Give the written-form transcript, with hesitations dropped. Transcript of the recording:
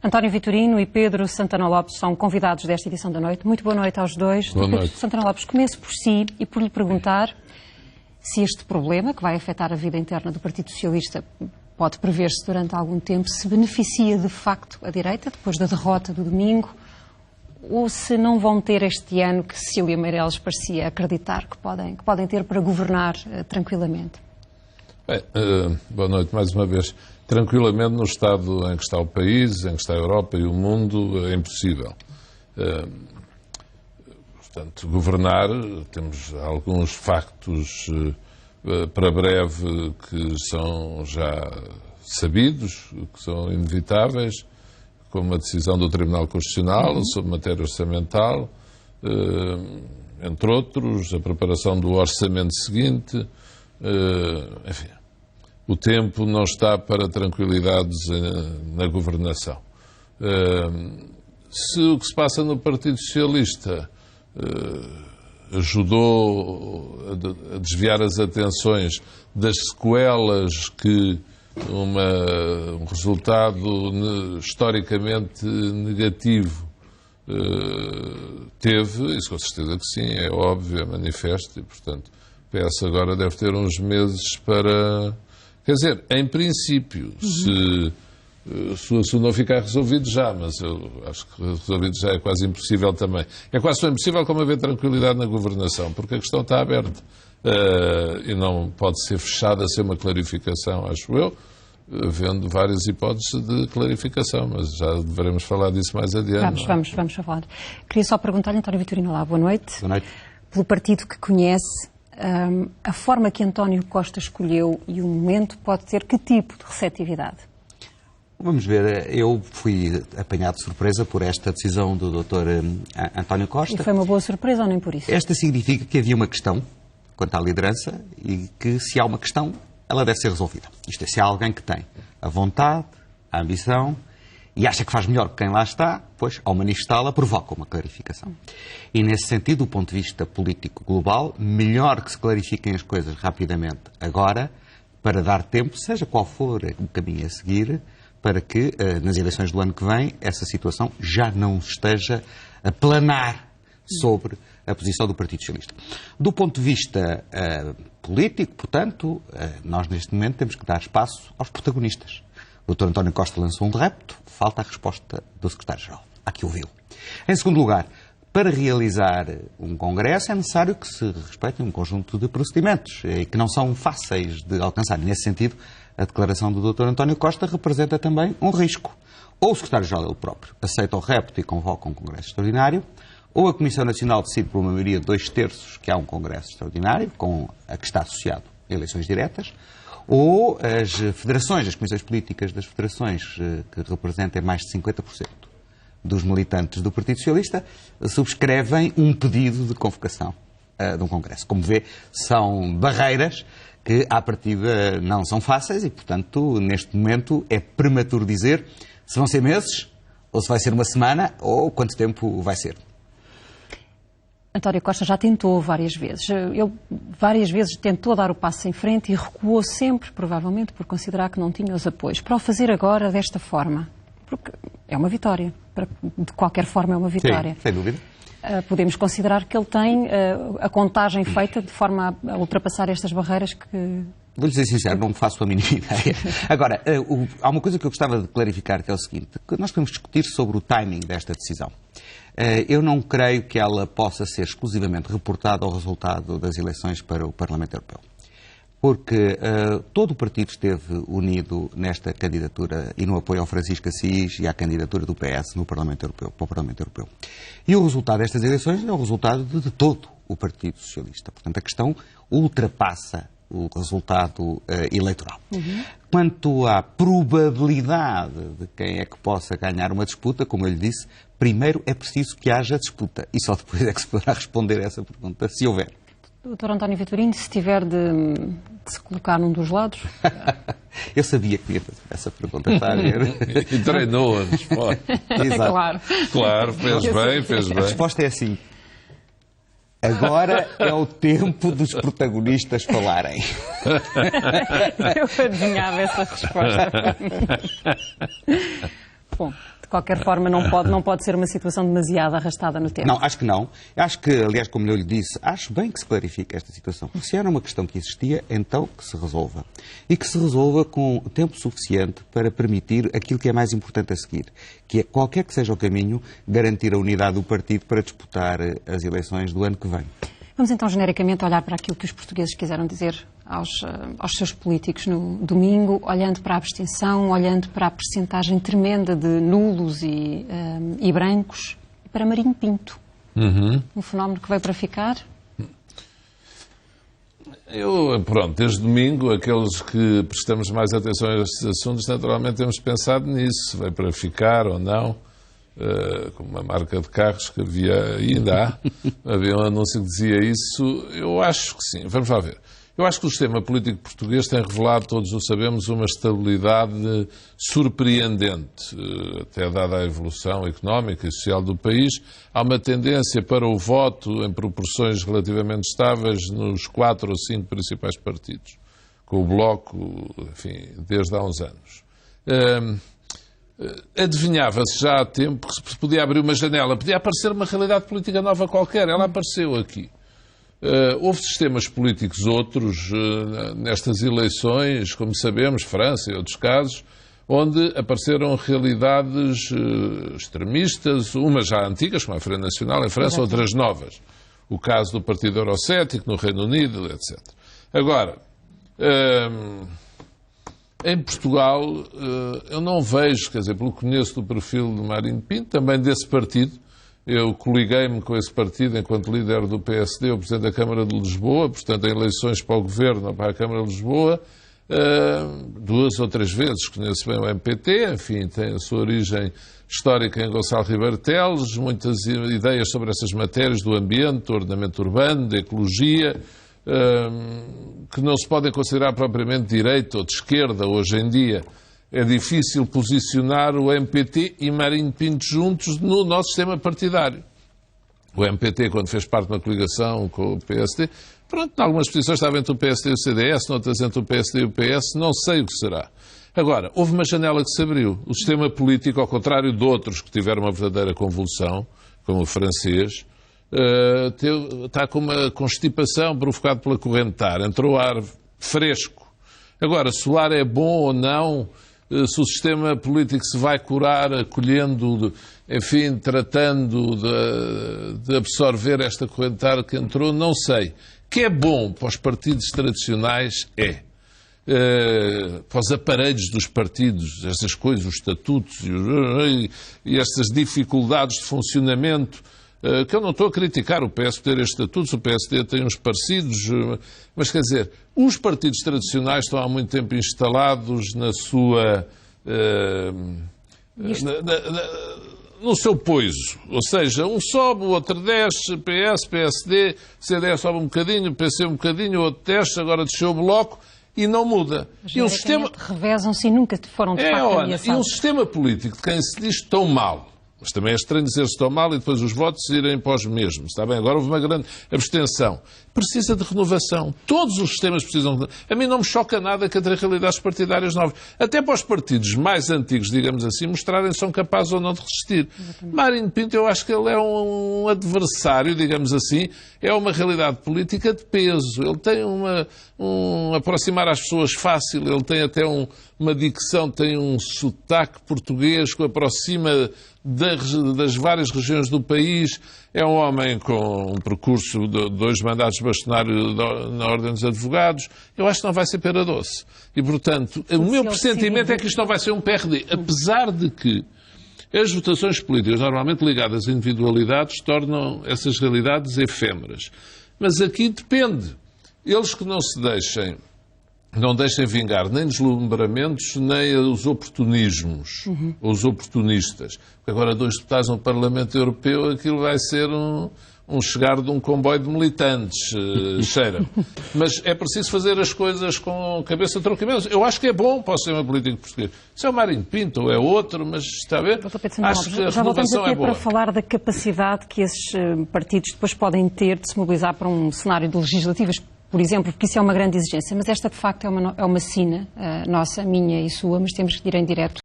António Vitorino e Pedro Santana Lopes são convidados desta edição da noite. Muito boa noite aos dois. Boa noite. Pedro Santana Lopes, começo por si e por lhe perguntar se este problema, que vai afetar a vida interna do Partido Socialista, pode prever-se durante algum tempo, se beneficia de facto a direita, depois da derrota do domingo, ou se não vão ter este ano que Cecília Meirelles parecia acreditar que podem ter para governar tranquilamente. Bem, boa noite mais uma vez. Tranquilamente, no estado em que está o país, em que está a Europa e o mundo, é impossível. Portanto, governar, temos alguns factos para breve que são já sabidos, que são inevitáveis, como a decisão do Tribunal Constitucional sobre matéria orçamental, entre outros, a preparação do orçamento seguinte, enfim. O tempo não está para tranquilidades na governação. Se o que se passa no Partido Socialista ajudou a desviar as atenções das sequelas que um resultado historicamente negativo teve, isso com certeza que sim, é óbvio, é manifesto, e portanto o PS agora deve ter uns meses para... Quer dizer, em princípio, se o assunto não ficar resolvido já, mas eu acho que resolvido já é quase impossível também. É quase tão impossível como haver tranquilidade na governação, porque a questão está aberta e não pode ser fechada sem uma clarificação, acho eu, havendo várias hipóteses de clarificação, mas já deveremos falar disso mais adiante. Vamos falar. Queria só perguntar-lhe, António Vitorino, boa noite. Boa noite. Pelo partido que conhece, a forma que António Costa escolheu e o momento pode ter que tipo de receptividade? Vamos ver, eu fui apanhado de surpresa por esta decisão do Dr. António Costa. E foi uma boa surpresa ou nem por isso? Esta significa que havia uma questão quanto à liderança e que se há uma questão, ela deve ser resolvida. Isto é, se há alguém que tem a vontade, a ambição e acha que faz melhor que quem lá está, pois, ao manifestá-la, provoca uma clarificação. E, nesse sentido, do ponto de vista político global, melhor que se clarifiquem as coisas rapidamente agora, para dar tempo, seja qual for o caminho a seguir, para que, nas eleições do ano que vem, essa situação já não esteja a planar sobre a posição do Partido Socialista. Do ponto de vista político, portanto, nós, neste momento, temos que dar espaço aos protagonistas. O Dr. António Costa lançou um repto, falta a resposta do Secretário-Geral. Há que ouvi-lo. Em segundo lugar, para realizar um congresso é necessário que se respeitem um conjunto de procedimentos e que não são fáceis de alcançar. Nesse sentido, a declaração do Dr. António Costa representa também um risco. Ou o Secretário-Geral ele próprio aceita o repto e convoca um congresso extraordinário, ou a Comissão Nacional decide por uma maioria de 2/3 que há um congresso extraordinário, com a que está associado a eleições diretas, ou as federações, as comissões políticas das federações, que representem mais de 50% dos militantes do Partido Socialista, subscrevem um pedido de convocação de um congresso. Como vê, são barreiras que, à partida, não são fáceis e, portanto, neste momento é prematuro dizer se vão ser meses, ou se vai ser uma semana, ou quanto tempo vai ser. António Costa já tentou várias vezes. Ele várias vezes tentou dar o passo em frente e recuou sempre, provavelmente, por considerar que não tinha os apoios. Para o fazer agora desta forma, porque é uma vitória. De qualquer forma é uma vitória. Sim, sem dúvida. Podemos considerar que ele tem a contagem feita de forma a ultrapassar estas barreiras que... Vou-lhe ser sincero, não me faço a mínima ideia. Agora, há uma coisa que eu gostava de clarificar, que é o seguinte, que nós podemos discutir sobre o timing desta decisão. Eu não creio que ela possa ser exclusivamente reportada ao resultado das eleições para o Parlamento Europeu. Porque todo o partido esteve unido nesta candidatura e no apoio ao Francisco Assis e à candidatura do PS no Parlamento Europeu, para o Parlamento Europeu. E o resultado destas eleições é o resultado de todo o Partido Socialista. Portanto, a questão ultrapassa o resultado eleitoral. Quanto à probabilidade de quem é que possa ganhar uma disputa, como eu lhe disse, primeiro é preciso que haja disputa e só depois é que se poderá responder a essa pergunta, se houver. Dr. António Vitorino, se tiver de se colocar num dos lados... Eu sabia que ia fazer essa pergunta, está a ver? E treinou a resposta. Claro. Claro, fez bem. A resposta é assim. Agora é o tempo dos protagonistas falarem. Eu adivinhava essa resposta. Bom, de qualquer forma, não pode ser uma situação demasiado arrastada no tempo. Não, acho que não. Acho que, aliás, como eu lhe disse, acho bem que se clarifique esta situação. Se era uma questão que existia, então que se resolva. E que se resolva com tempo suficiente para permitir aquilo que é mais importante a seguir, que é, qualquer que seja o caminho, garantir a unidade do partido para disputar as eleições do ano que vem. Vamos então genericamente olhar para aquilo que os portugueses quiseram dizer aos seus políticos no domingo, olhando para a abstenção, olhando para a percentagem tremenda de nulos e brancos, e para Marinho Pinto. Um fenómeno que veio para ficar. Desde domingo, aqueles que prestamos mais atenção a estes assuntos, naturalmente temos pensado nisso, se veio para ficar ou não. Como uma marca de carros que havia um anúncio que dizia isso. Eu acho que sim. Vamos lá ver. Eu acho que o sistema político português tem revelado, todos o sabemos, uma estabilidade surpreendente. Até dada a evolução económica e social do país, há uma tendência para o voto em proporções relativamente estáveis nos 4 ou 5 principais partidos, com o Bloco, enfim, desde há uns anos. Adivinhava-se já há tempo que se podia abrir uma janela, podia aparecer uma realidade política nova qualquer. Ela apareceu aqui. Houve sistemas políticos outros nestas eleições, como sabemos, França e outros casos, onde apareceram realidades extremistas, umas já antigas, como a Frente Nacional em França, outras novas. O caso do Partido Eurocético no Reino Unido, etc. Agora, em Portugal, eu não vejo, quer dizer, pelo que conheço do perfil de Marinho Pinto, também desse partido. Eu coliguei-me com esse partido enquanto líder do PSD, o Presidente da Câmara de Lisboa, portanto, em eleições para o Governo ou para a Câmara de Lisboa, 2 ou 3 vezes. Conheço bem o MPT, enfim, tem a sua origem histórica em Gonçalo Ribeiro Teles, muitas ideias sobre essas matérias do ambiente, do ordenamento urbano, da ecologia, que não se podem considerar propriamente de direita ou de esquerda hoje em dia. É difícil posicionar o MPT e Marinho Pinto juntos no nosso sistema partidário. O MPT, quando fez parte de uma coligação com o PSD, pronto, em algumas posições estava entre o PSD e o CDS, noutras entre o PSD e o PS, não sei o que será. Agora, houve uma janela que se abriu. O sistema político, ao contrário de outros que tiveram uma verdadeira convulsão, como o francês, está com uma constipação provocada pela corrente ar. Entrou ar fresco. Agora, se o ar é bom ou não, se o sistema político se vai curar acolhendo, enfim, tratando de absorver esta corrente ar que entrou, não sei. Que é bom para os partidos tradicionais para os aparelhos dos partidos, estas coisas, os estatutos e estas dificuldades de funcionamento, que eu não estou a criticar o PS por ter estes estatutos, o PSD tem uns parecidos, mas quer dizer, os partidos tradicionais estão há muito tempo instalados na sua... no seu poiso. Ou seja, um sobe, o outro desce, PS, PSD, CDS sobe um bocadinho, PC um bocadinho, o outro desce, agora desceu o Bloco e não muda. E o sistema... revezam-se e nunca foram de facto ameaçados. E um sistema político de quem se diz tão mal, mas também é estranho dizer-se tão mal e depois os votos irem para os mesmos. Está bem? Agora houve uma grande abstenção. Precisa de renovação. Todos os sistemas precisam de... A mim não me choca nada que entre realidades partidárias novas. Até para os partidos mais antigos, digamos assim, mostrarem se são capazes ou não de resistir. Marinho Pinto, eu acho que ele é um adversário, digamos assim, é uma realidade política de peso. Ele tem aproximar as pessoas fácil, ele tem até uma dicção, tem um sotaque português que o aproxima das várias regiões do país. É um homem com um percurso de 2 mandatos bastonário na Ordem dos Advogados. Eu acho que não vai ser pera doce. E, portanto, o meu pressentimento é que isto não vai ser um PRD. Apesar de que as votações políticas, normalmente ligadas a individualidades, tornam essas realidades efêmeras. Mas aqui depende. Eles que não deixem vingar nem deslumbramentos, nem os oportunismos, os oportunistas. Porque agora 2 deputados no Parlamento Europeu, aquilo vai ser um chegar de um comboio de militantes, cheira. Mas é preciso fazer as coisas com cabeça tranquila. Eu acho que é bom para o sistema político português. Se é o Marinho Pinto ou é outro, mas está a ver? Acho que a renovação é boa. Para falar da capacidade que esses partidos depois podem ter de se mobilizar para um cenário de legislativas, por exemplo, porque isso é uma grande exigência, mas esta de facto é uma sina nossa, minha e sua, mas temos que ir em direto